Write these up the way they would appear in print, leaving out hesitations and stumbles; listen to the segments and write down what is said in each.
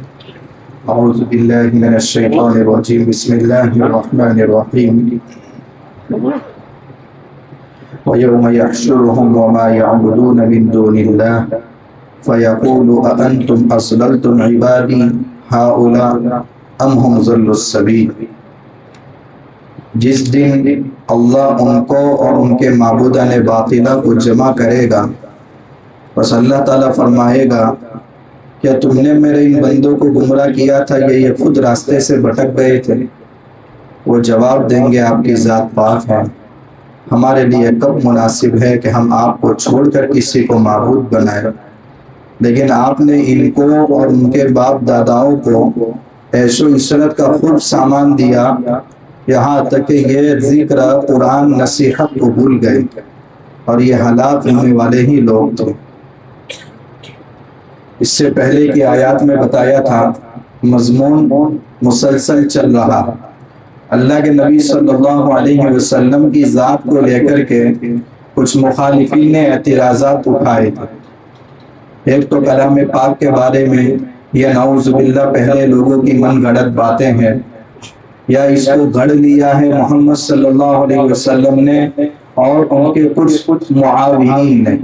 اعوذ باللہ من الشیطان الرجیم بسم اللہ الرحمن الرحیم وَيَوْمَ يَحْشُرُهُمْ وَمَا يَعْبُدُونَ مِن دُونِ اللَّهِ فَيَقُولُ أَأَنْتُمْ أَضْلَلْتُمْ عِبَادِي هَؤُلَاءِ أَمْ هُمْ ضَلُّوا السَّبِيلَ۔ جس دن اللہ ان کو اور ان کے معبودان باطلہ کو جمع کرے گا، بس اللہ تعالیٰ فرمائے گا کیا تم نے میرے ان بندوں کو گمراہ کیا تھا یا یہ خود راستے سے بھٹک گئے تھے؟ وہ جواب دیں گے آپ کی ذات پاک ہے، ہمارے لیے کب مناسب ہے کہ ہم آپ کو چھوڑ کر کسی کو معبود بنائیں، لیکن آپ نے ان کو اور ان کے باپ داداؤں کو عیش و عشرت کا خوب سامان دیا، یہاں تک کہ یہ ذکر قرآن نصیحت کو بھول گئے، اور یہ ہلاک ہونے والے ہی لوگ تھے۔ اس سے پہلے کی آیات میں بتایا تھا مضمون مسلسل چل رہا، اللہ کے نبی صلی اللہ علیہ وسلم کی ذات کو لے کر کے کچھ مخالفین نے اعتراضات اٹھائے تھے۔ ایک تو کلام پاک کے بارے میں یہ نعوذ باللہ پہلے لوگوں کی من گھڑت باتیں ہیں، یا اس کو گھڑ لیا ہے محمد صلی اللہ علیہ وسلم نے اور ان کے کچھ معاونین نے۔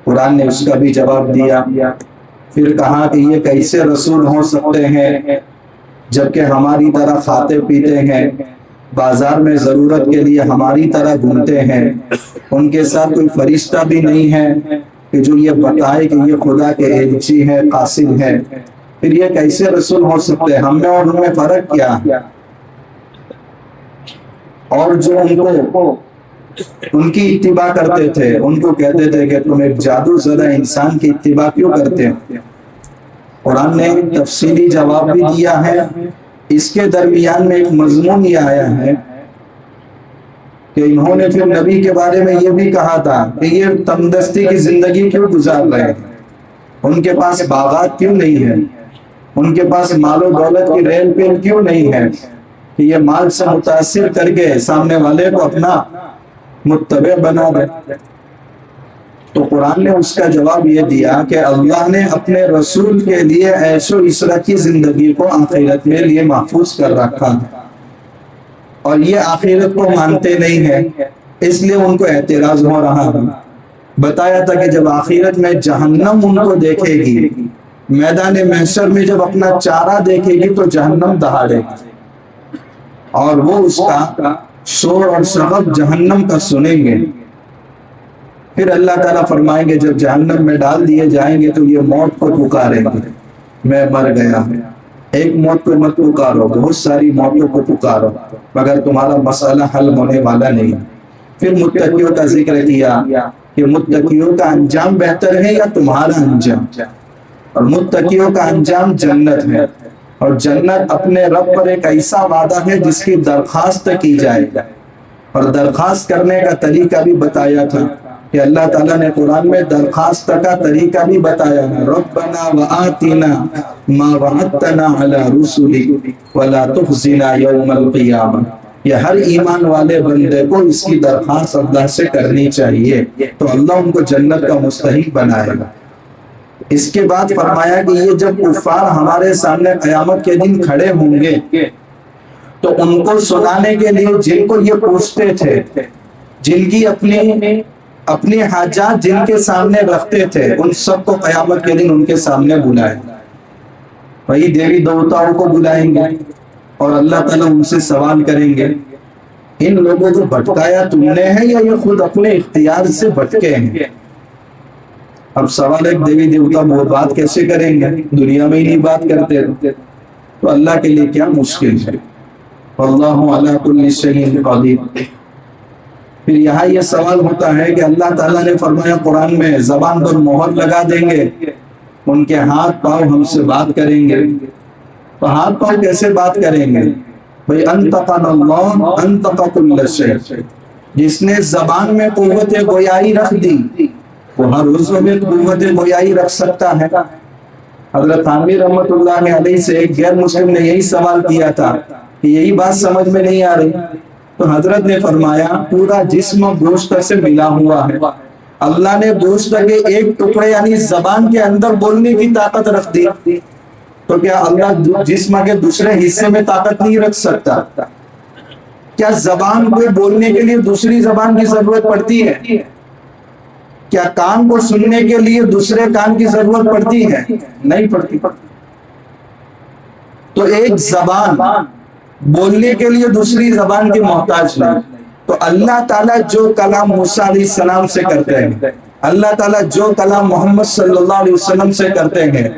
قرآن نے اس کا بھی جواب دیا، پھر کہا کہ یہ کیسے رسول ہو سکتے ہیں جبکہ ہماری طرح کھاتے پیتے ہیں، بازار میں ضرورت کے لیے ہماری طرح گھومتے ہیں، ان کے ساتھ کوئی فرشتہ بھی نہیں ہے کہ جو یہ بتائے کہ یہ خدا کے ایلچی ہے، قاصد ہے، پھر یہ کیسے رسول ہو سکتے ہیں؟ ہم میں اور ان میں فرق کیا ہے؟ اور جو ان کی اتباع کرتے تھے ان کو کہتے تھے کہ تم ایک جادو زدہ انسان کی اتباع کیوں کرتے ہیں؟ قرآن نے تفصیلی جواب بھی دیا ہے۔ اس کے درمیان میں ایک مضمون یہ آیا ہے کہ انہوں نے پھر نبی کے بارے میں یہ بھی کہا تھا کہ یہ تندرستی کی زندگی کیوں گزار رہے ہیں، ان کے پاس باغات کیوں نہیں ہے، ان کے پاس مال و دولت کی ریل پیل کیوں نہیں ہے کہ یہ مال سے متاثر کر کے سامنے والے کو اپنا متبع بنا دے۔ تو قرآن نے اس کا جواب یہ دیا کہ اللہ نے اپنے رسول کے لیے عیش و عشرت کی زندگی کو آخرت میں لیے محفوظ کر رکھا، اور یہ آخرت کو مانتے نہیں ہیں، اس لیے ان کو اعتراض ہو رہا ہے۔ بتایا تھا کہ جب آخرت میں جہنم ان کو دیکھے گی، میدان محشر میں جب اپنا چارہ دیکھے گی تو جہنم دہاڑے گی، اور وہ اس کا شور اور شغب جہنم کا سنیں گے۔ پھر اللہ تعالیٰ فرمائیں گے جب جہنم میں ڈال دیے جائیں گے تو یہ موت کو پکاریں گے، میں مر گیا۔ ایک موت کو مت پکارو، بہت ساری موتوں کو پکارو، مگر تمہارا مسئلہ حل ہونے والا نہیں۔ پھر متقیوں کا ذکر کیا کہ متقیوں کا انجام بہتر ہے یا تمہارا انجام، اور متقیوں کا انجام جنت ہے، اور جنت اپنے رب پر ایک ایسا وعدہ ہے جس کی درخواست کی جائے، اور درخواست کرنے کا طریقہ بھی بتایا تھا کہ اللہ تعالیٰ نے قرآن میں درخواست کا طریقہ بھی بتایا ہے، ربنا وآتنا ما وعدتنا علی رسلک ولا تخزنا یوم القیامہ۔ یہ ہر ایمان والے بندے کو اس کی درخواست اللہ سے کرنی چاہیے، تو اللہ ان کو جنت کا مستحق بنائے گا۔ اس کے بعد فرمایا کہ یہ جب کفار ہمارے سامنے قیامت کے دن کھڑے ہوں گے تو ان کو سنانے کے لیے جن کو یہ پوچھتے تھے، جن کی اپنی حاجات جن کے سامنے رکھتے تھے، ان سب کو قیامت کے دن ان کے سامنے بلائے، وہی دیوی دیوتاؤں کو بلائیں گے، اور اللہ تعالیٰ ان سے سوال کریں گے ان لوگوں کو بھٹکایا تم نے ہے یا یہ خود اپنے اختیار سے بھٹکے ہیں؟ اب سوال ایک دیوی دیوتا وہ بات کیسے کریں گے، دنیا میں ہی نہیں بات کرتے، تو اللہ کے لیے کیا مشکل ہے، واللہ علی کل شیء قدیر۔ پھر یہاں یہ سوال ہوتا ہے کہ اللہ تعالیٰ نے فرمایا قرآن میں زبان پر مہر لگا دیں گے، ان کے ہاتھ پاؤں ہم سے بات کریں گے، تو ہاتھ پاؤں کیسے بات کریں گے؟ بھئی انطقنا اللہ انطق کل شیء، جس نے زبان میں قوت گویائی رکھ دی وہ ہر عضو میں قوت گویائی رکھ سکتا ہے۔ حضرت عامر رحمۃ اللہ علیہ سے ایک غیر مسلم نے یہی سوال کیا تھا کہ یہی بات سمجھ میں نہیں آ رہی، تو حضرت نے فرمایا پورا جسم گوشت سے ملا ہوا ہے، اللہ نے گوشت کے ایک ٹکڑے یعنی زبان کے اندر بولنے کی طاقت رکھ دی، تو کیا اللہ جسم کے دوسرے حصے میں طاقت نہیں رکھ سکتا؟ کیا زبان کو بولنے کے لیے دوسری زبان کی ضرورت پڑتی ہے؟ کیا کان کو سننے کے لیے دوسرے کان کی ضرورت پڑتی ہے؟ نہیں پڑتی۔ تو ایک زبان بولنے کے لیے دوسری زبان کی محتاج نہیں۔ تو اللہ تعالیٰ جو کلام موسیٰ علیہ السلام سے کرتے ہیں، اللہ تعالیٰ جو کلام محمد صلی اللہ علیہ وسلم سے کرتے ہیں،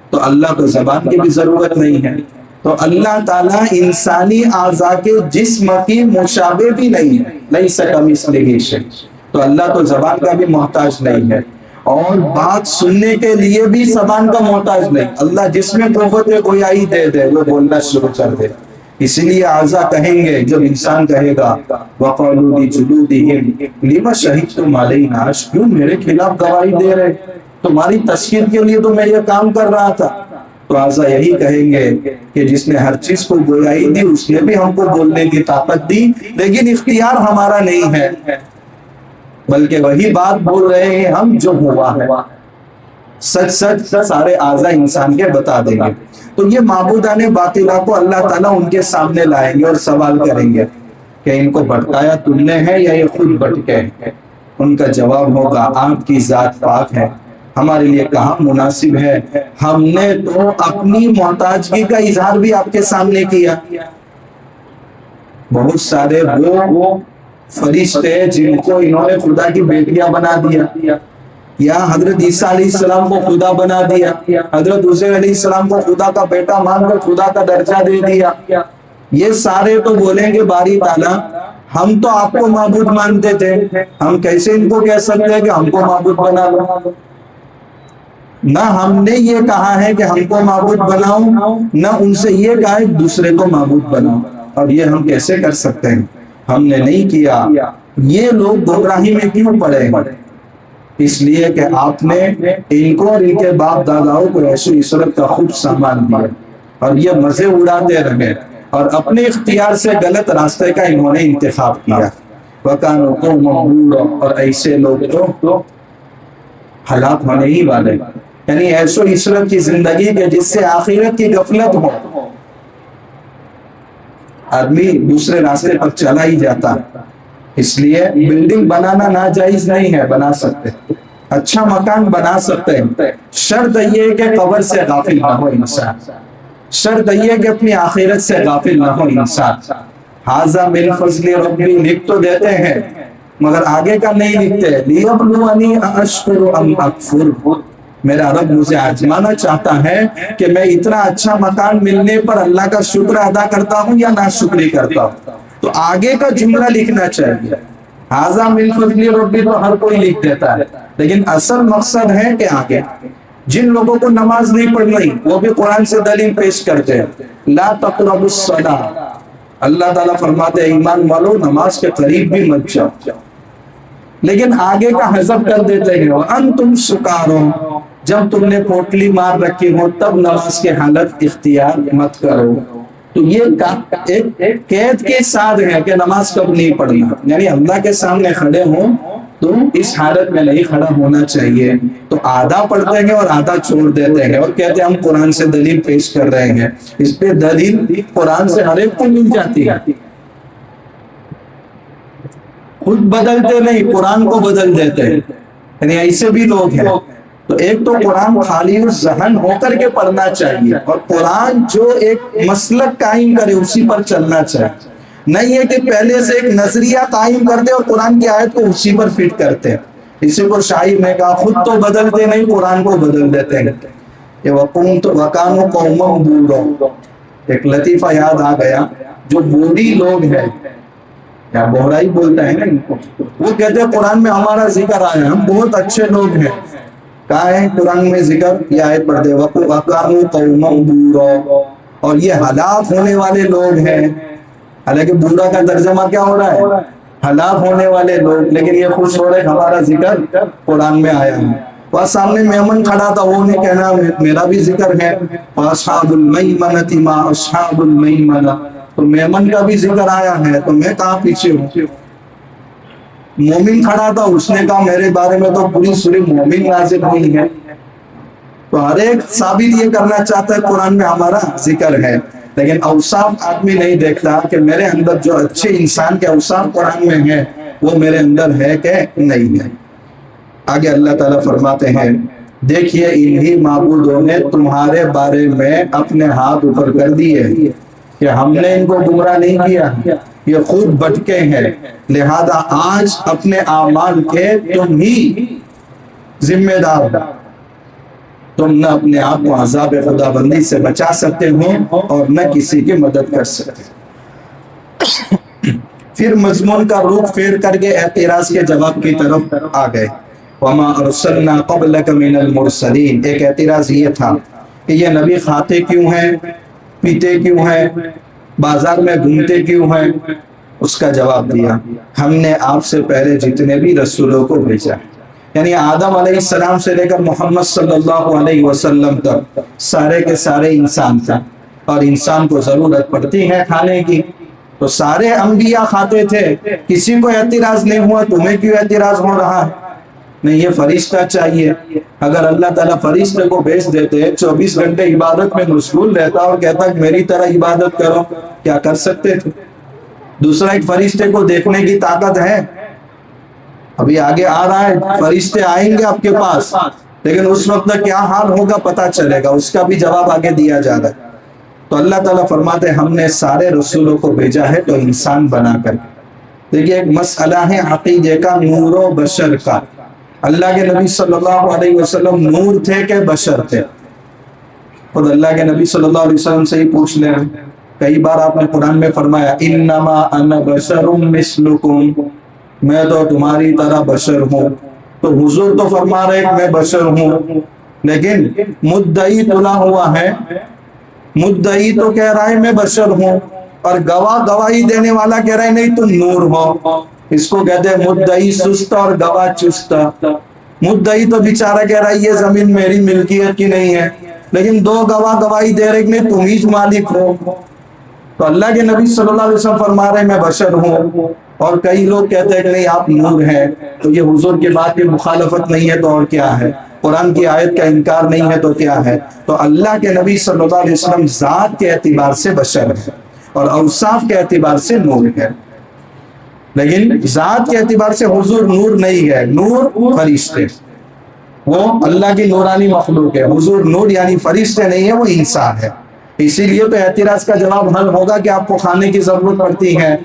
تو اللہ کو زبان کی بھی ضرورت نہیں ہے۔ تو اللہ تعالیٰ انسانی اعضاء کے جسم کی مشابہ بھی نہیں ہے، لیس کمثلہ شیء۔ تو اللہ تو زبان کا بھی محتاج نہیں ہے، اور بات سننے کے لیے بھی زبان کا محتاج نہیں۔ اللہ جس میں قوت گویائی دے دے وہ بولنا شروع کر دے۔ اسی لیے اعضاء کہیں گے، جب انسان کہے گا وَقَالُوا لِجُلُودِهِمْ لِمَ شَهِدتُمْ عَلَيْنَا، کیوں میرے خلاف گواہی دے رہے؟ تمہاری تسکین کے لیے تو میں یہ کام کر رہا تھا۔ تو اعضاء یہی کہیں گے کہ جس نے ہر چیز کو گویائی دی اس نے بھی ہم کو بولنے کی طاقت دی، لیکن اختیار ہمارا نہیں ہے، بلکہ وہی بات بول رہے ہیں ہم جو ہوا ہے۔ سچ سچ سارے اعضاء انسان کے بتا دیں گے۔ تو یہ معبودان باطلہ کو اللہ تعالیٰ ان کے سامنے لائیں گے اور سوال کریں گے کہ ان کو بھٹکایا تم نے ہے یا یہ خود بھٹکے؟ ان کا جواب ہوگا آپ کی ذات پاک ہے، ہمارے لیے کہاں مناسب ہے، ہم نے تو اپنی محتاجگی کا اظہار بھی آپ کے سامنے کیا۔ بہت سارے وہ فرشتے جن کو انہوں نے خدا کی بیٹیاں بنا دیا، یا حضرت عیسیٰ علیہ السلام کو خدا بنا دیا، حضرت عزیر علیہ السلام کو خدا کا بیٹا مان کر خدا کا درجہ دے دیا، یہ سارے تو بولیں گے باری تعالیٰ ہم تو آپ کو معبود مانتے تھے، ہم کیسے ان کو کہہ سکتے ہیں کہ ہم کو معبود بنا لو؟ نہ ہم نے یہ کہا ہے کہ ہم کو معبود بناؤ، نہ ان سے یہ کہا ہے دوسرے کو معبود بناؤ، اور یہ ہم کیسے کر سکتے ہیں؟ ہم نے نہیں کیا۔ یہ لوگ گمراہی میں کیوں پڑے؟ اس لیے کہ آپ نے ان کو اور ان کے باپ داداؤں کو عیش و عشرت کا خوب سامان دیا، اور یہ مزے اڑاتے رہے، اور اپنے اختیار سے غلط راستے کا انہوں نے انتخاب کیا۔ وَكَانُوا قَوْمًا بُورًا، اور ایسے لوگ تو ہلاک ہونے ہی والے، یعنی عیش و عشرت کی زندگی کے جس سے آخرت کی غفلت ہو، آدمی دوسرے راستے پر چلا ہی جاتا۔ اس لیے بلڈنگ بنانا ناجائز نہیں ہے، بنا سکتے، اچھا مکان بنا سکتے ہیں، شرط یہ کہ قبر سے غافل نہ ہو انسان، شرط یہ کہ اپنی آخرت سے غافل نہ ہو انسان۔ ھذا من فضل ربی لکھ تو دیتے ہیں مگر آگے کا نہیں لکھتے، لیبلونی اشکر ام اکفر، میرا رب مجھے آزمانا چاہتا ہے کہ میں اتنا اچھا مکان ملنے پر اللہ کا شکر ادا کرتا ہوں یا ناشکری کرتا ہوں۔ تو آگے کا جملہ لکھنا چاہیے۔ ھذا من فضل ربی تو ہر کوئی لکھ دیتا ہے، لیکن اصل مقصد ہے کہ آگے جن لوگوں کو نماز نہیں پڑھنی وہ بھی قرآن سے دلیل پیش کرتے ہیں، لا تقربوا الصلاۃ، اللہ تعالیٰ فرماتے ہیں ایمان والو نماز کے قریب بھی مت جاؤ، لیکن آگے کا حذف کر دیتے ہیں، وَأَنْتُمْ سُکَارَىٰ، جب تم نے پوٹلی مار رکھی ہو تب نماز کے حالت اختیار مت کرو۔ تو یہ ایک قید کے ساتھ ہے کہ نماز کب نہیں پڑھنا، یعنی اللہ کے سامنے کھڑے ہوں تو اس حالت میں نہیں کھڑا ہونا چاہیے۔ تو آدھا پڑھتے ہیں اور آدھا چھوڑ دیتے ہیں اور کہتے ہیں ہم قرآن سے دلیل پیش کر رہے ہیں، اس پہ دلیل قرآن سے ہر ایک کو مل جاتی ہے، خود بدلتے نہیں قرآن کو بدل دیتے ہیں، یعنی ایسے بھی لوگ ہیں۔ تو ایک تو قرآن خالی ذہن ہو کر کے پڑھنا چاہیے، اور قرآن جو ایک مسلک قائم کرے اسی پر چلنا چاہیے، نہیں ہے کہ پہلے سے ایک نظریہ قائم کر دے اور قرآن کی آیت کو اسی پر فٹ کرتے ہیں۔ اسی کو شاعر نے کہا خود تو بدلتے نہیں قرآن کو بدل دیتے ہیں۔ یہ وَكَانُوا قَوْمًا بُورًا، ایک لطیفہ یاد آ گیا، جو بوڑھی لوگ ہیں یا بوڑھا ہی بولتا ہے نا ان کو، وہ کہتے ہیں قرآن میں ہمارا ذکر آیا، ہم بہت اچھے لوگ ہیں۔ کہا ہے قرآن میں ذکر، یہ آیت پڑھ دے وَكَانُوا قَوْمًا بُورًا، اور یہ ہلاک ہونے والے لوگ ہیں۔ حالانکہ بوڑھا کا ترجمہ کیا ہو رہا ہے؟ ہلاک ہونے والے لوگ، لیکن یہ خوش ہو رہے ہمارا ذکر قرآن میں آیا ہے۔ وہاں سامنے میمن کھڑا تھا، وہ نے کہنا میرا بھی ذکر ہے، وَأَصْحَابُ الْمَيْمَنَةِ مَا أَصْحَابُ الْمَيْمَنَةِ، تو میمن کا بھی ذکر آیا ہے، تو میں کہاں پیچھے ہوں؟ مومن کھڑا تھا، اس نے کہا میرے بارے میں تو پوری سورہ مومن نازل ہوئی ہے۔ تو ہر ایک ثابت یہ کرنا چاہتا ہے قرآن میں ہمارا ذکر ہے، لیکن اوصاف آدمی نہیں دیکھتا کہ میرے اندر جو اچھے انسان کے اوصاف قرآن میں ہیں وہ میرے اندر ہے کہ نہیں ہے۔ آگے اللہ تعالیٰ فرماتے ہیں دیکھیے انہی معبودوں نے تمہارے بارے میں اپنے ہاتھ اوپر کر دیے کہ ہم نے ان کو گمراہ نہیں کیا، یہ خود بھٹکے ہیں، لہذا آج اپنے اعمال کے تم ہی ذمہ دار ہو، تم نہ اپنے آپ کو عذاب خدا بندی سے بچا سکتے ہو اور نہ کسی کی مدد کر سکتے۔ پھر مضمون کا رخ پھیر کر کے اعتراض کے جواب کی طرف آ گئے۔ وَمَا أَرْسَلْنَا قَبْلَكَ مِنَ الْمُرْسَلِينَ، ایک اعتراض یہ تھا کہ یہ نبی کھاتے کیوں ہیں، پیتے کیوں ہیں، بازار میں گھومتے کیوں ہیں؟ اس کا جواب دیا ہم نے آپ سے پہلے جتنے بھی رسولوں کو بھیجا، یعنی آدم علیہ السلام سے لے کر محمد صلی اللہ علیہ وسلم تک سارے کے سارے انسان تھے، اور انسان کو ضرورت پڑتی ہے کھانے کی، تو سارے انبیاء کھاتے تھے، کسی کو اعتراض نہیں ہوا، تمہیں کیوں اعتراض ہو رہا ہے؟ نہیں، یہ فرشتہ چاہیے۔ اگر اللہ تعالیٰ فرشتے کو بھیج دیتے 24 گھنٹے عبادت میں مشغول رہتا اور کہتا کہ میری طرح عبادت کرو، کیا کر سکتے تھے؟ دوسرا، ایک فرشتے کو دیکھنے کی طاقت ہے؟ ابھی آگے آ رہا ہے، فرشتے آئیں گے آپ کے پاس، لیکن اس وقت کیا حال ہوگا پتہ چلے گا، اس کا بھی جواب آگے دیا جا رہا ہے۔ تو اللہ تعالیٰ فرماتے ہیں ہم نے سارے رسولوں کو بھیجا ہے تو انسان بنا کر۔ دیکھیے ایک مسئلہ ہے عقیدے کا، نور و بشر کا۔ اللہ کے نبی صلی اللہ علیہ وسلم نور تھے کہ بشر تھے؟ خود اللہ کے نبی صلی اللہ علیہ وسلم سے ہی پوچھ لیں، کئی بار آپ نے قرآن میں فرمایا انما انا بشر مثلکم، میں تو تمہاری طرح بشر ہوں، تو حضور تو فرما رہے کہ میں بشر ہوں، لیکن مدعی تلا ہوا ہے، مدعی تو کہہ رہا ہے میں بشر ہوں، اور گواہی دینے والا کہہ رہا ہے نہیں تم نور ہو۔ اس کو کہتے ہیں مدعی سست اور گواہ چست۔ مدعی تو بیچارہ کہہ رہا ہے یہ زمین میری ملکیت کی نہیں ہے، لیکن دو گواہ گواہی دے رہے کہ نہیں تم ہی مالک ہو۔ تو اللہ کے نبی صلی اللہ علیہ وسلم فرما رہے ہیں میں بشر ہوں، اور کئی لوگ کہتے ہیں کہ نہیں آپ نور ہیں، تو یہ حضور کی بات کی مخالفت نہیں ہے تو اور کیا ہے؟ قرآن کی آیت کا انکار نہیں ہے تو کیا ہے؟ تو اللہ کے نبی صلی اللہ علیہ وسلم ذات کے اعتبار سے بشر ہے اور اوصاف کے اعتبار سے نور ہے، لیکن ذات کے اعتبار سے حضور نور نہیں ہے، نور فرشتے، وہ اللہ کی نورانی مخلوق ہے، حضور نور یعنی فرشتے نہیں ہے، وہ انسان ہے۔ اسی لیے تو اعتراض کا جواب حل ہوگا کہ آپ کو کھانے کی ضرورت پڑتی ہے،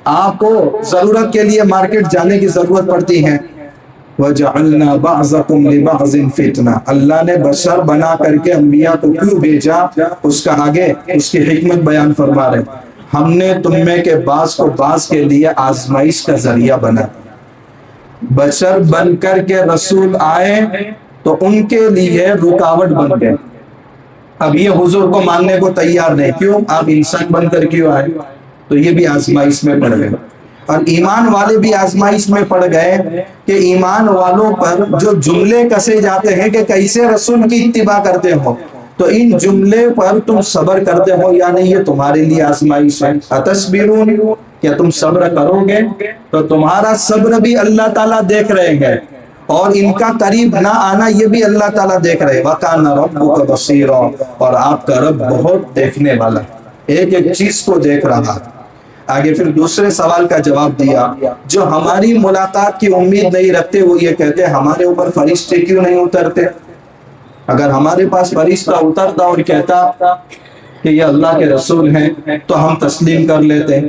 آپ کو ضرورت کے لیے مارکیٹ جانے کی ضرورت پڑتی ہے۔ وَجَعَلْنَا بَعْضَكُمْ لِبَعْضٍ فِتْنَةً، اللہ نے بشر بنا کر کے انبیاء کو کیوں بھیجا، اس کا آگے اس کی حکمت بیان فرما رہے ہم نے تم میں کے بعض کو بعض کے لیے آزمائش کا ذریعہ بنا، بشر بن کر کے رسول آئے تو ان کے لیے رکاوٹ بن گئے۔ اب یہ حضور کو ماننے کو تیار نہیں، کیوں؟ آپ انسان بن کر کیوں آئے؟ تو یہ بھی آزمائش میں پڑ گئے، اور ایمان والے بھی آزمائش میں پڑ گئے کہ ایمان والوں پر جو جملے کسے جاتے ہیں کہ کیسے رسول کی اتباع کرتے ہو، تو ان جملے پر تم صبر کرتے ہو یا نہیں، یہ تمہارے لیے آزمائش ہے۔ اتصبرون، کیا تم صبر کرو گے؟ تو تمہارا صبر بھی اللہ تعالیٰ دیکھ رہے ہیں، اور ان کا قریب نہ آنا یہ بھی اللہ تعالیٰ دیکھ رہے ہیں۔ وَكَانَ رَبُّكَ بَصِيرًا، اور آپ کا رب بہت دیکھنے والا، ایک ایک چیز کو دیکھ رہا۔ آگے پھر دوسرے سوال کا جواب دیا، جو ہماری ملاقات کی امید نہیں رکھتے وہ یہ کہتے ہمارے اوپر فرشتے کیوں نہیں اترتے؟ اگر ہمارے پاس فرشتہ اترتا اور کہتا کہ یہ اللہ کے رسول ہیں تو ہم تسلیم کر لیتے۔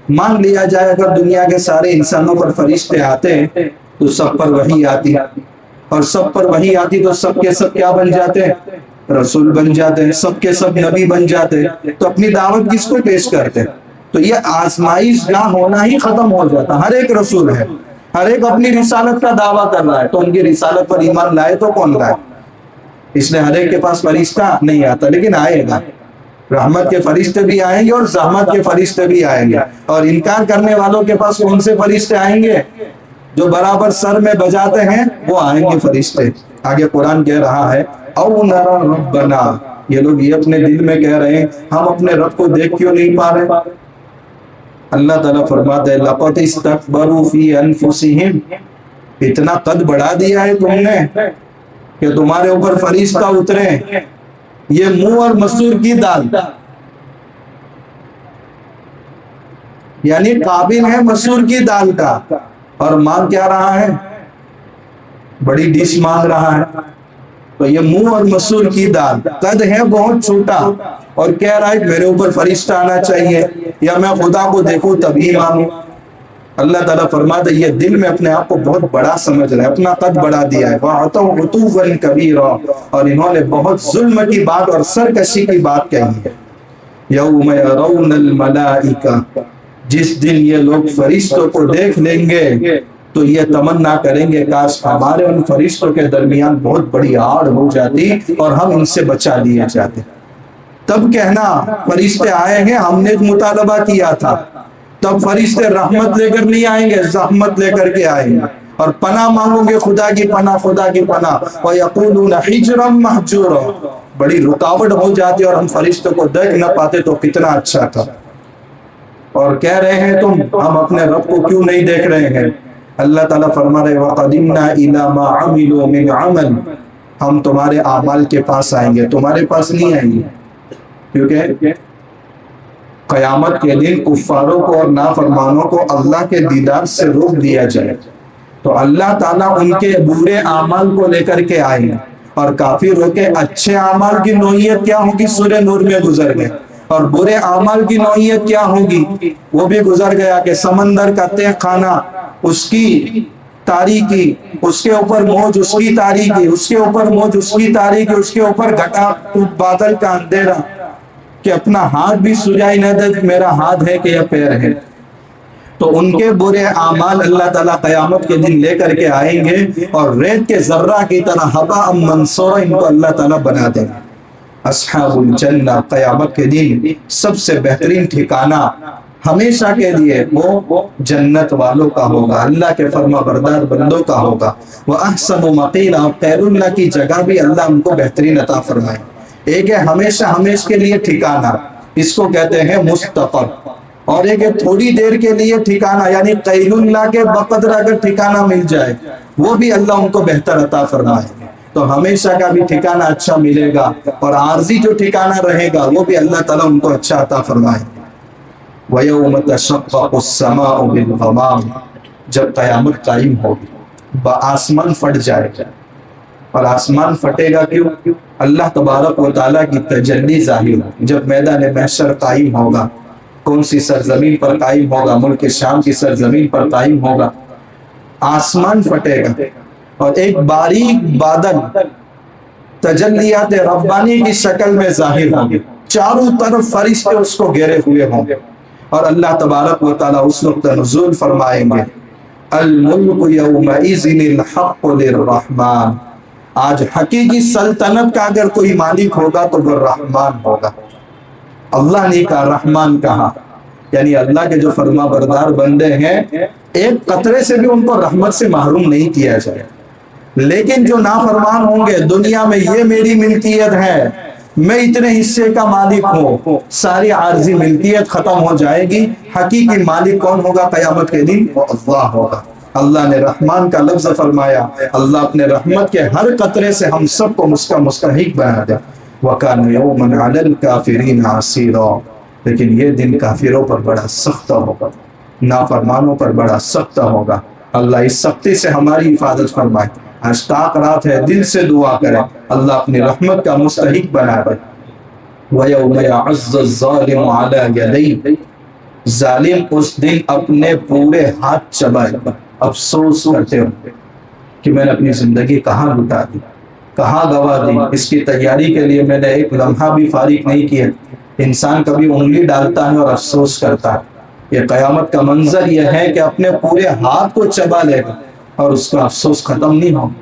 مان لیا جائے اگر دنیا کے سارے انسانوں پر فرشتے آتے تو سب پر وحی آتی، اور سب پر وحی آتی تو سب کے سب کیا بن جاتے؟ رسول بن جاتے، سب کے سب نبی بن جاتے، تو اپنی دعوت کس کو پیش کرتے؟ تو یہ آزمائش گاہ ہونا ہی ختم ہو جاتا۔ ہر ایک رسول ہے، ہر ایک اپنی رسالت کا دعویٰ کر رہا ہے، تو ان کی رسالت پر ایمان لائے تو کون لائے؟ اس لیے ہر ایک کے پاس فرشتہ نہیں آتا، لیکن آئے گا۔ رحمت کے فرشتے بھی آئیں گے اور زحمت کے فرشتے بھی آئیں گے، اور انکار کرنے والوں کے پاس کون سے فرشتے آئیں گے؟ جو برابر سر میں بجاتے ہیں وہ آئیں گے فرشتے۔ آگے قرآن کہہ رہا ہے او نرا ربنا، یہ لوگ یہ اپنے دل میں کہہ رہے ہیں ہم اپنے رب کو دیکھ کیوں نہیں پا رہے؟ اللہ تعالیٰ فرماتے ہیں لقد استکبروا فی انفسہم، اتنا قد بڑھا دیا ہے تم نے کہ تمہارے اوپر فرشتہ اترے، یہ منہ اور مسور کی دال، یعنی قابل ہے مسور کی دال کا، اور مانگ کیا رہا ہے؟ بڑی ڈش مانگ رہا ہے۔ تو یہ منہ اور مسور کی دال، قد ہے بہت چھوٹا، اور کہہ رہا ہے کہ میرے اوپر فرشتہ آنا چاہیے یا میں خدا کو دیکھوں تبھی مانگوں۔ اللہ تعالیٰ فرماتا ہے یہ دل میں اپنے آپ کو بہت بڑا سمجھ رہا ہے، اپنا قد بڑا دیا ہے، وَعَتَوْا عُتُوًّا كَبِيرًا، اور انہوں نے بہت ظلم کی بات اور سرکشی کی بات کہی ہے۔ یوم یرون الملائکہ، جس دن یہ لوگ فرشتوں کو دیکھ لیں گے تو یہ تمنا کریں گے کاش ہمارے ان فرشتوں کے درمیان بہت بڑی آڑ ہو جاتی اور ہم ان سے بچا لیے جاتے۔ تب کہنا فرشتے آئے ہیں، ہم نے مطالبہ کیا تھا۔ تب فرشتے رحمت لے کر نہیں آئیں گے، زحمت لے کر کے آئیں گے، اور پناہ مانگو گے، خدا کی پناہ، خدا کی پناہ، وَيَقُولُونَ حِجْرًا مَحْجُورًا، بڑی رکاوٹ ہو جاتی اور ہم فرشتوں کو دیکھ نہ پاتے تو کتنا اچھا تھا۔ اور کہہ رہے ہیں تم ہم اپنے رب کو کیوں نہیں دیکھ رہے ہیں؟ اللہ تعالیٰ فرما رہے وَقَدِمْنَا إِلَى مَا عَمِلُوا مِنْ عَمَلٍ، ہم تمہارے اعمال کے پاس آئیں گے، تمہارے پاس نہیں آئیں گے، کیونکہ قیامت کے دن کفاروں کو اور نافرمانوں کو اللہ کے دیدار سے روک دیا جائے، تو اللہ تعالیٰ ان کے برے اعمال کو لے کر کے آئیں گے، اور کافروں کے اچھے اعمال کی نوعیت کیا ہوگی سورہ نور میں گزر گئے، اور برے اعمال کی نوعیت کیا ہوگی وہ بھی گزر گیا، کہ سمندر کا تہ خانہ، اس کی تاریکی، اس کے اوپر موج اس کی تاریکی، اس کے اوپر موج اس کی تاریکی، اس کے اوپر گھٹا بادل کا اندھیرا، کہ اپنا ہاتھ بھی سجائی نہ دے کہ میرا ہاتھ ہے کہ یا پیر ہے۔ تو ان کے برے اعمال اللہ تعالیٰ قیامت کے دن لے کر کے آئیں گے، اور ریت کے ذرہ کی طرح ہباء منصورا ان کو اللہ تعالیٰ بنا دیں گے۔ اصحاب الجنہ، قیامت کے دن سب سے بہترین ٹھکانہ ہمیشہ کے لیے وہ جنت والوں کا ہوگا، اللہ کے فرما بردار بندوں کا ہوگا۔ وَأَحْسَنُ مَقِيلًا، خیر اللہ کی جگہ بھی اللہ ان کو بہترین عطا فرمائے۔ ایک ہے ہمیشہ ہمیشہ کے لیے ٹھکانہ، اس کو کہتے ہیں مستقر، اور ایک ہے تھوڑی دیر کے لیے ٹھکانہ، یعنی قیل اللہ کے بقدر اگر ٹھکانہ مل جائے وہ بھی اللہ ان کو بہتر عطا فرمائے گا۔ تو ہمیشہ کا بھی ٹھکانہ اچھا ملے گا، اور عارضی جو ٹھکانہ رہے گا وہ بھی اللہ تعالیٰ ان کو اچھا عطا فرمائے گا۔ وَيَوْمَ تَشَقَّقُ السَّمَاءُ بِالْغَمَامِ، جب قیامت قائم ہوگی آسمان پھٹ جائے گا، اور آسمان پھٹے گا کیوں؟ اللہ تبارک و تعالیٰ کی تجلی ظاہر ہوگی۔ جب میدان محشر قائم ہوگا، کون سی سرزمین پر قائم ہوگا؟ ملک شام کی سرزمین پر قائم ہوگا، آسمان پھٹے گا، اور ایک باریک بادل تجلیات ربانی کی شکل میں ظاہر ہوں گے، چاروں طرف فرشتے اس کو گھیرے ہوئے ہوں گے، اور اللہ تبارک و تعالیٰ اس وقت نزول فرمائیں گے الملک یومئذ الحق للرحمن، آج حقیقی سلطنت کا اگر کوئی مالک ہوگا تو وہ رحمان ہوگا۔ اللہ نے کہا رحمان کہا، یعنی اللہ کے جو فرما بردار بندے ہیں ایک قطرے سے بھی ان کو رحمت سے محروم نہیں کیا جائے۔ لیکن جو نافرمان ہوں گے، دنیا میں یہ میری ملکیت ہے، میں اتنے حصے کا مالک ہوں، ساری عارضی ملکیت ختم ہو جائے گی، حقیقی مالک کون ہوگا قیامت کے دن؟ وہ اللہ ہوگا۔ اللہ نے رحمان کا لفظ فرمایا، اللہ اپنے رحمت کے ہر قطرے سے ہم سب کو مستحق بنا دے۔ وَكَانَ يَوْمًا عَلَى الْكَافِرِينَ عَسِيرًا، لیکن یہ دن کافروں پر بڑا سخت ہوگا، نافرمانوں پر بڑا سخت ہوگا۔ اللہ اس سختی سے ہماری حفاظت فرمائے۔ اشتاق رات ہے، دل سے دعا کریں اللہ اپنی رحمت کا مستحق بنا دے۔ وَيَوْمَ يَعَضُّ الظَّالِمُ عَلَى يَدَيْهِ، ظالم اس دن اپنے پورے ہاتھ چبائے گا، افسوس کرتے ہوں کہ میں نے اپنی زندگی کہاں لٹا دی، کہاں گوا دی، اس کی تیاری کے لیے میں نے ایک لمحہ بھی فارغ نہیں کیا۔ انسان کبھی انگلی ڈالتا ہے اور افسوس کرتا ہے۔ یہ قیامت کا منظر یہ ہے کہ اپنے پورے ہاتھ کو چبا لے گا، اور اس کا افسوس ختم نہیں ہوگا،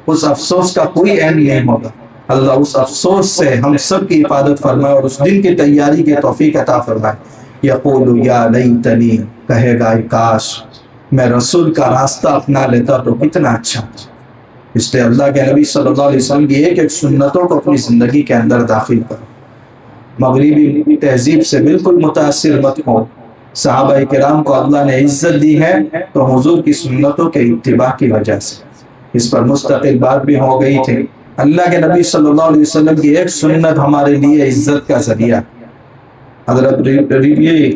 اس افسوس کا کوئی اینڈ نہیں ہوگا۔ اللہ اس افسوس سے ہم سب کی حفاظت فرمائے اور اس دن کی تیاری کی توفیق عطا فرمائے۔ یقول یا لیتنی، کہے گا کاش میں رسول کا راستہ اپنا لیتا تو کتنا اچھا۔ اس لیے اللہ کے نبی صلی اللہ علیہ وسلم کی ایک ایک سنتوں کو اپنی زندگی کے اندر داخل کرو۔ مغربی تہذیب سے بالکل متاثر مت ہو۔ صحابہ کرام کو اللہ نے عزت دی ہے تو حضور کی سنتوں کے اتباع کی وجہ سے۔ اس پر مستقل بات بھی ہو گئی تھی۔ اللہ کے نبی صلی اللہ علیہ وسلم کی ایک سنت ہمارے لیے عزت کا ذریعہ. حضرت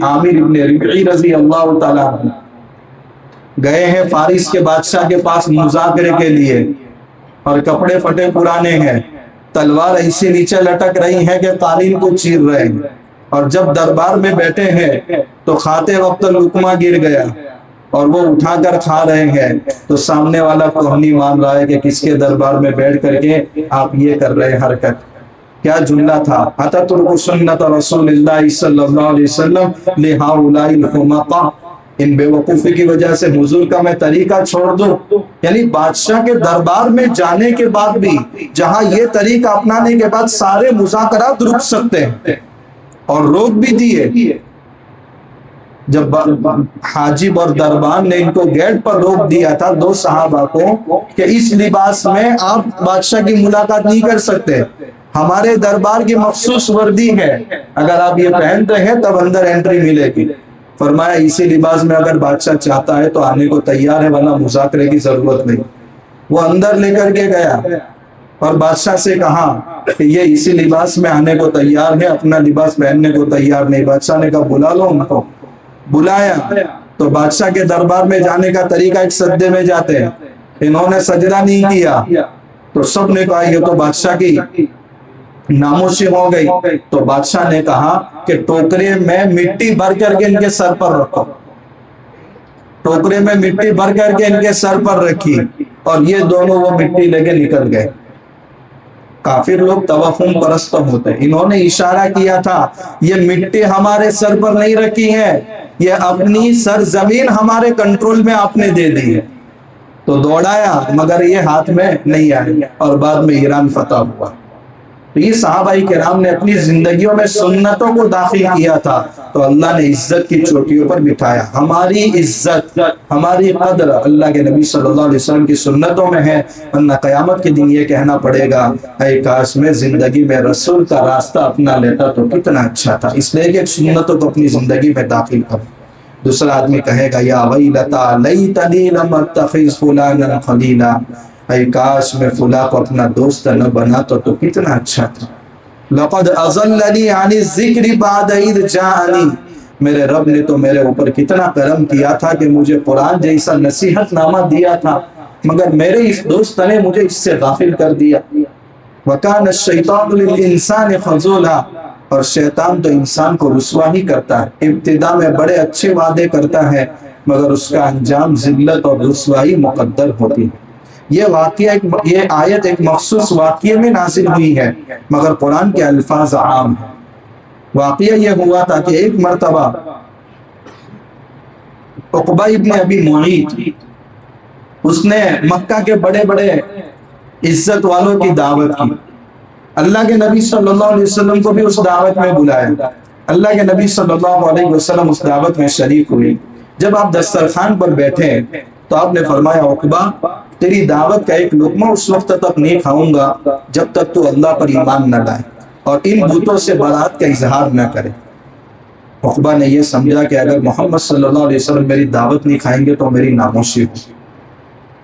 عامر ابن ربعی رضی اللہ تعالیٰ عنہ گئے ہیں فارس کے بادشاہ کے پاس مذاکرے کے لیے، اور کپڑے پھٹے پرانے ہیں، تلوار ایسی نیچے لٹک رہی ہے کہ قالین کو چیر رہے ہیں، اور جب دربار میں بیٹھے ہیں تو کھاتے وقت لقمہ گر گیا اور وہ اٹھا کر کھا رہے ہیں، تو سامنے والا کوہنی مان رہا ہے کہ کس کے دربار میں بیٹھ کر کے آپ یہ کر رہے حرکت. کیا جملہ تھا؟ اتترک سنت رسول اللہ صلی اللہ علیہ وسلم لہؤلاء الحمقاء، ان بے وقوفی کی وجہ سے حضور کا میں طریقہ چھوڑ دوں. یعنی بادشاہ کے دربار میں جانے کے بعد بھی جہاں یہ طریقہ اپنانے کے بعد سارے مذاکرات رک سکتے ہیں، اور روک بھی دیے. جب حاجب اور دربان نے ان کو گیٹ پر روک دیا تھا، دو صحابہ کو، کہ اس لباس میں آپ بادشاہ کی ملاقات نہیں کر سکتے، ہمارے دربار کی مخصوص وردی ہے، اگر آپ یہ پہنتے ہیں تب اندر انٹری ملے گی. فرمایا اسی لباس میں اگر بادشاہ چاہتا ہے تو آنے کو تیار ہے، ورنہ مذاکرے کی ضرورت نہیں. وہ اندر لے کر کے گیا اور بادشاہ سے کہا کہ یہ اسی لباس میں آنے کو تیار ہے، اپنا لباس پہننے کو تیار نہیں. بادشاہ نے کہا بلا لو ان کو. بلایا تو بادشاہ کے دربار میں جانے کا طریقہ ایک سجدے میں جاتے ہیں، انہوں نے سجدہ نہیں کیا تو سب نے کہا یہ تو بادشاہ کی ناموسی ہو گئی. تو بادشاہ نے کہا کہ ٹوکرے میں مٹی بھر کر کے ان کے سر پر رکھو. ٹوکرے میں مٹی بھر کر کے ان کے سر پر رکھی، اور یہ دونوں وہ مٹی لے کے نکل گئے. کافر لوگ توہم پرست ہوتے ہیں، انہوں نے اشارہ کیا تھا یہ مٹی ہمارے سر پر نہیں رکھی ہے، یہ اپنی سرزمین ہمارے کنٹرول میں آپ نے دے دی ہے. تو دوڑایا مگر یہ ہاتھ میں نہیں آئی، اور بعد میں ایران فتح ہوا. تو یہ صحابہ کرام نے اپنی زندگیوں میں سنتوں کو داخل کیا تھا، تو اللہ نے عزت کی چوٹیوں پر بٹھایا. ہماری عزت، ہماری قدر اللہ کے نبی صلی اللہ علیہ وسلم کی سنتوں میں ہے، ورنہ قیامت کے دن یہ کہنا پڑے گا اے کاش میں زندگی میں رسول کا راستہ اپنا لیتا تو کتنا اچھا تھا. اس لیے کہ سنتوں کو اپنی زندگی میں داخل کرو. دوسرا آدمی کہے گا یا ویلتا لیتنی لم اتخذ فلانا خلیلا، اے کاش میں فلاں کو اپنا دوست نہ بناتا تو کتنا اچھا تھا. لقد اضلنی عن الذکر بعد اذ جاءنی، میرے رب نے تو میرے اوپر کتنا کرم کیا تھا کہ مجھے قرآن جیسا نصیحت نامہ دیا تھا، مگر میرے اس دوست نے مجھے اس سے غافل کر دیا. وکان الشیطان للانسان خذولا، اور شیطان تو انسان کو رسوا ہی کرتا ہے. ابتدا میں بڑے اچھے وعدے کرتا ہے مگر اس کا انجام ذلت اور رسوائی مقدر ہوتی ہے. یہ واقعہ یہ آیت ایک مخصوص واقعے میں نازل ہوئی ہے، مگر قرآن کے الفاظ عام ہیں. واقعہ یہ ہوا تھا کہ ایک مرتبہ عقبہ ابن ابی معیط، اس نے مکہ کے بڑے بڑے عزت والوں کی دعوت کی. اللہ کے نبی صلی اللہ علیہ وسلم کو بھی اس دعوت میں بلایا. اللہ کے نبی صلی اللہ علیہ وسلم اس دعوت میں شریک ہوئے. جب آپ دسترخوان پر بیٹھے تو آپ نے فرمایا عقبہ تیری دعوت کا ایک لقمہ اس وقت تک نہیں کھاؤں گا جب تک تو اللہ پر ایمان نہ لائے اور ان بتوں سے برات کا اظہار نہ کرے. عقبہ نے یہ سمجھا کہ اگر محمد صلی اللہ علیہ وسلم میری دعوت نہیں کھائیں گے تو میری ناموشی ہوگی.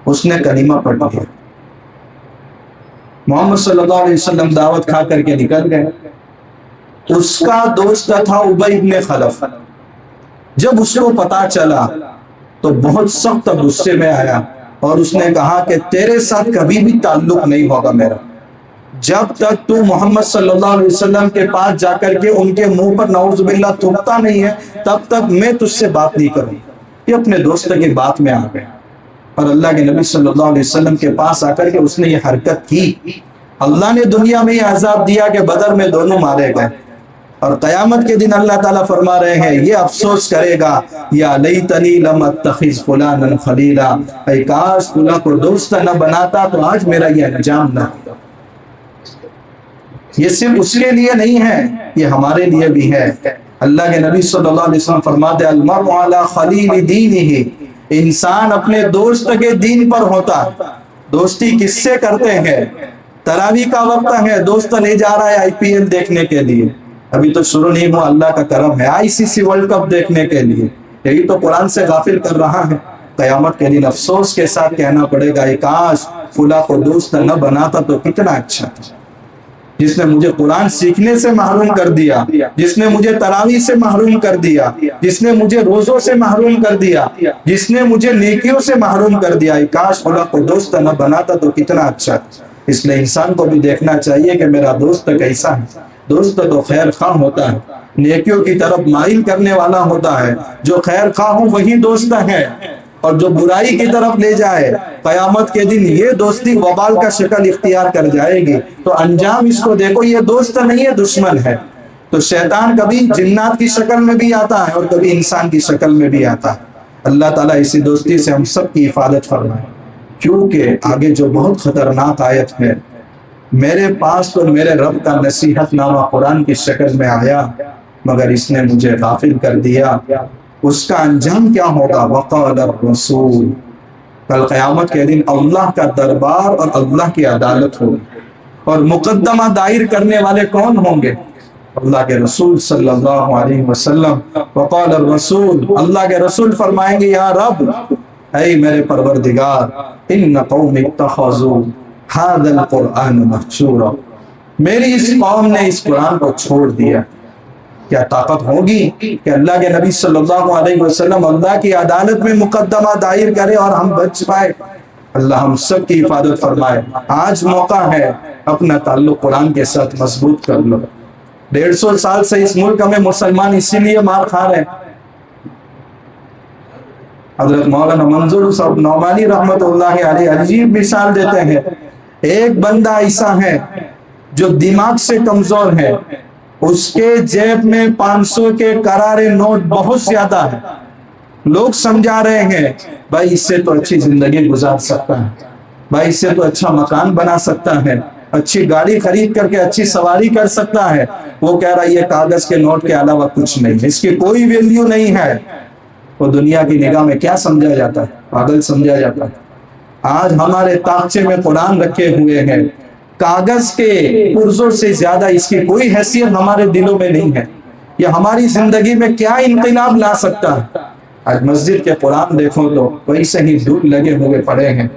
اس نے کلمہ پڑھ لیا. محمد صلی اللہ علیہ وسلم دعوت کھا کر کے نکل گئے. اس کا دوست تھا ابی ابن خلف. جب اس کو پتا چلا تو بہت سخت غصے میں آیا اور اس نے کہا کہ تیرے ساتھ کبھی بھی تعلق نہیں ہوگا میرا جب تک تو محمد صلی اللہ علیہ وسلم کے پاس جا کر کے ان کے منہ پر نعوذ باللہ تھوکتا نہیں ہے تب تک میں تجھ سے بات نہیں کروں. یہ اپنے دوست کی بات میں آ گئے اور اللہ کے نبی صلی اللہ علیہ وسلم کے پاس آ کر کے اس نے یہ حرکت کی. اللہ نے دنیا میں یہ عذاب دیا کہ بدر میں دونوں مارے گئے اور قیامت کے دن اللہ تعالیٰ فرما رہے ہیں یہ افسوس کرے گا یا لیتنی لم اتخذ فلانا خلیلا، اے کاش فلاں کو دوست نہ بناتا تو آج میرا یہ انجام نہ ہوتا. یہ صرف اس کے لیے نہیں ہے، یہ ہمارے لیے بھی ہے. اللہ کے نبی صلی اللہ علیہ وسلم فرماتے المرء علی خلیل دینہ، انسان اپنے دوست کے دین پر ہوتا. دوستی کس سے کرتے ہیں؟ تراویح کا وقت ہے، دوست لے جا رہا ہے IPL دیکھنے کے لیے، ابھی تو شروع نہیں ہوا، اللہ کا کرم ہے ICC ورلڈ کپ دیکھنے کے لیے، یہی تو قرآن سے غافل کر رہا ہے. قیامت کے دن افسوس کے ساتھ کہنا پڑے گا کاش فلاں کو دوست نہ بناتا تو کتنا اچھا تھا، جس نے مجھے قرآن سیکھنے سے محروم کر دیا، جس نے مجھے تراویح سے محروم کر دیا، جس نے مجھے روزوں سے محروم کر دیا، جس نے مجھے نیکیوں سے محروم کر دیا، کاش خدا کو دوست نہ بناتا تو کتنا اچھا۔ اس لیے انسان کو بھی دیکھنا چاہیے کہ میرا دوست کیسا ہے۔ دوست تو خیر خواہ ہوتا ہے، نیکیوں کی طرف مائل کرنے والا ہوتا ہے، جو خیر خواہ ہو وہی دوست ہے، اور جو برائی کی طرف لے جائے قیامت کے دن یہ دوستی وبال کا شکل اختیار کر جائے گی۔ تو انجام اس کو دیکھو، یہ دوست نہیں ہے، دشمن ہے۔ تو شیطان کبھی جنات کی شکل میں بھی آتا ہے اور کبھی انسان کی شکل میں بھی آتا ہے۔ اللہ تعالیٰ اسی دوستی سے ہم سب کی حفاظت فرمائے، کیونکہ آگے جو بہت خطرناک آیت ہے، میرے پاس تو میرے رب کا نصیحت نامہ قرآن کی شکل میں آیا، مگر اس نے مجھے غافل کر دیا، اس کا انجام کیا ہوگا؟ وقال الرسول، کل قیامت کے دن اللہ کا دربار اور اللہ کی عدالت ہوگی، اور مقدمہ دائر کرنے والے کون ہوں گے؟ اللہ کے رسول صلی اللہ علیہ وسلم۔ وقال الرسول، اللہ کے رسول فرمائیں گے یا رب، اے میرے پروردگار، ان قوم اتخذوا هذا القرآن مہجورا، میری اس قوم نے اس قرآن کو چھوڑ دیا۔ کیا طاقت ہوگی کہ اللہ کے نبی صلی اللہ علیہ وسلم اللہ کی عدالت میں مقدمہ دائر کرے اور ہم بچ پائے؟ اللہ ہم سب کی حفاظت فرمائے۔ آج موقع ہے، اپنا تعلق قرآن کے ساتھ مضبوط کر لو۔ 150 سال سے اس ملک میں مسلمان اسی لیے مار کھا رہے ہیں۔ حضرت مولانا منظور صاحب نعمانی رحمت اللہ علیہ عجیب مثال دیتے ہیں، ایک بندہ ایسا ہے جو دماغ سے کمزور ہے، اس کے جیب میں 500 کے کرارے نوٹ بہت زیادہ ہے، لوگ سمجھا رہے ہیں بھائی اس سے تو اچھی زندگی گزار سکتا ہے، بھائی اس سے تو اچھا مکان بنا سکتا ہے، اچھی گاڑی خرید کر کے اچھی سواری کر سکتا ہے۔ وہ کہہ رہا ہے یہ کاغذ کے نوٹ کے علاوہ کچھ نہیں، اس کی کوئی ویلیو نہیں ہے۔ وہ دنیا کی نگاہ میں کیا سمجھا جاتا ہے؟ پاگل سمجھا جاتا ہے۔ آج ہمارے تاخچے میں قرآن رکھے ہوئے ہیں، کاغذ کے پرزوں سے زیادہ اس کی کوئی حیثیت ہمارے دلوں میں نہیں ہے۔ یہ ہماری زندگی میں کیا انقلاب لا سکتا ہے؟ آج مسجد کے قرآن دیکھو تو ویسے ہی دودھ لگے ہوئے پڑے ہیں۔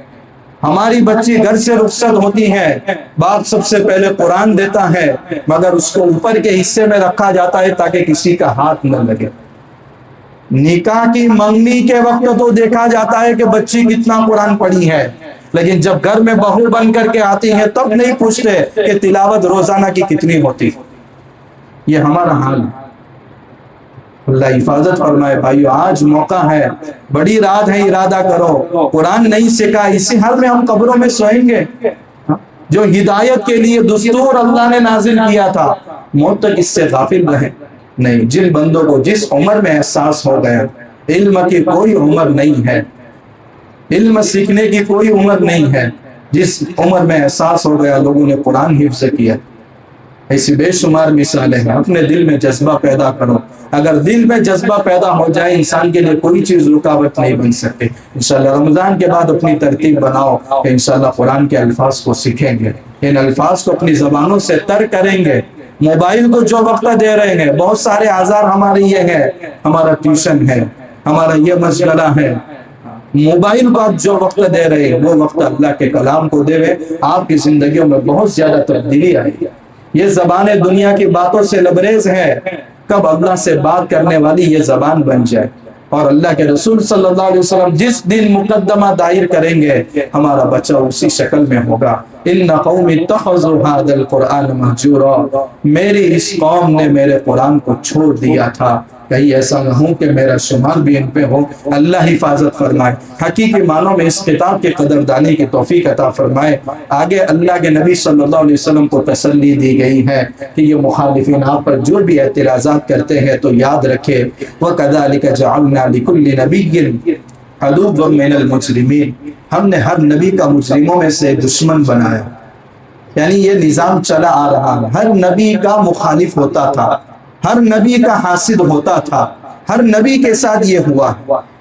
ہماری بچی گھر سے رخصت ہوتی ہے، باپ سب سے پہلے قرآن دیتا ہے، مگر اس کو اوپر کے حصے میں رکھا جاتا ہے تاکہ کسی کا ہاتھ نہ لگے۔ نکاح کی منگنی کے وقت تو دیکھا جاتا ہے کہ بچی کتنا قرآن پڑھی ہے، لیکن جب گھر میں بہو بن کر کے آتی ہے تب نہیں پوچھتے کہ تلاوت روزانہ کی کتنی ہوتی۔ یہ ہمارا حال ہے۔ اللہ حفاظت فرمائے بھائیو، آج موقع ہے، بڑی رات ہے، ارادہ کرو۔ قرآن نہیں سکھا، اسی حال میں ہم قبروں میں سوئیں گے۔ جو ہدایت کے لیے دستور اللہ نے نازل کیا تھا، موت تک اس سے غافل رہے نہیں۔ جن بندوں کو جس عمر میں احساس ہو گیا علم کی کوئی عمر نہیں ہے، علم سیکھنے کی کوئی عمر نہیں ہے، جس عمر میں احساس ہو گیا لوگوں نے قرآن حفظ کیا، ایسی بے شمار مثالیں ہیں۔ اپنے دل میں جذبہ پیدا کرو، اگر دل میں جذبہ پیدا ہو جائے انسان کے لیے کوئی چیز رکاوٹ نہیں بن سکتی۔ انشاءاللہ رمضان کے بعد اپنی ترتیب بناؤ کہ انشاءاللہ قرآن کے الفاظ کو سیکھیں گے، ان الفاظ کو اپنی زبانوں سے تر کریں گے۔ موبائل کو جو وقت دے رہے ہیں، بہت سارے آزار ہمارے یہ ہے، ہمارا ٹیوشن ہے، ہمارا یہ مشغلہ ہے، موبائل کو آپ جو وقت دے رہے ہیں وہ وقت اللہ کے کلام کو دے رہے، آپ کی زندگیوں میں بہت زیادہ تبدیلی آئے گی۔ یہ زبانیں دنیا کی باتوں سے لبریز ہے، کب اللہ سے بات کرنے والی یہ زبان بن جائے۔ اور اللہ کے رسول صلی اللہ علیہ وسلم جس دن مقدمہ دائر کریں گے ہمارا بچہ اسی شکل میں ہوگا۔ ان قوم اتخذوا هذا القرآن مہجورا، میری اس قوم نے میرے قرآن کو چھوڑ دیا تھا، کہیں ایسا نہ ہو کہ میرا شمار بھی ان پہ ہو۔ اللہ حفاظت فرمائے، حقیقی معنوں میں اس کتاب کے قدردانی کی توفیق عطا فرمائے۔ آگے اللہ کے نبی صلی اللہ علیہ وسلم کو تسلی دی گئی ہے کہ یہ مخالفین آپ پر جو بھی اعتراضات کرتے ہیں تو یاد رکھے وَكَذَلِكَ جَعَلْنَا لِكُلِّ نَبِيٍّ عَدُوًّا مِّنَ الْمُجْرِمِينَ، ہم نے ہر نبی کا مجرموں میں سے دشمن بنایا۔ یعنی یہ نظام چلا آ رہا ہے، ہر نبی کا مخالف ہوتا تھا، ہر نبی کا حاسد ہوتا تھا، ہر نبی کے ساتھ یہ ہوا،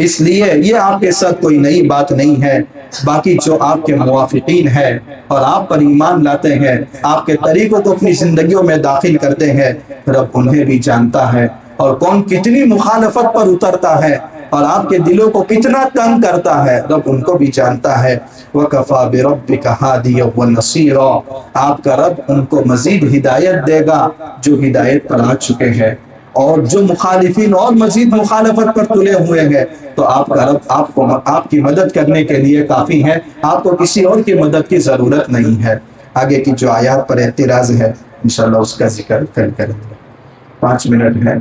اس لیے یہ آپ کے ساتھ کوئی نئی بات نہیں ہے۔ باقی جو آپ کے موافقین ہیں اور آپ پر ایمان لاتے ہیں، آپ کے طریقوں کو اپنی زندگیوں میں داخل کرتے ہیں، رب انہیں بھی جانتا ہے، اور کون کتنی مخالفت پر اترتا ہے اور آپ کے دلوں کو کتنا تنگ کرتا ہے رب ان کو بھی جانتا ہے۔ وَكَفَى بِرَبِّكَ هَادِيًا وَنَصِيرًا، آپ کا رب ان کو مزید ہدایت دے گا جو ہدایت پر آ چکے ہیں، اور جو مخالفین اور مزید مخالفت پر تلے ہوئے ہیں تو آپ کا رب آپ کی مدد کرنے کے لیے کافی ہے، آپ کو کسی اور کی مدد کی ضرورت نہیں ہے۔ آگے کی جو آیات پر اعتراض ہے انشاءاللہ اس کا ذکر کل کریں گے۔ 5 منٹ ہے۔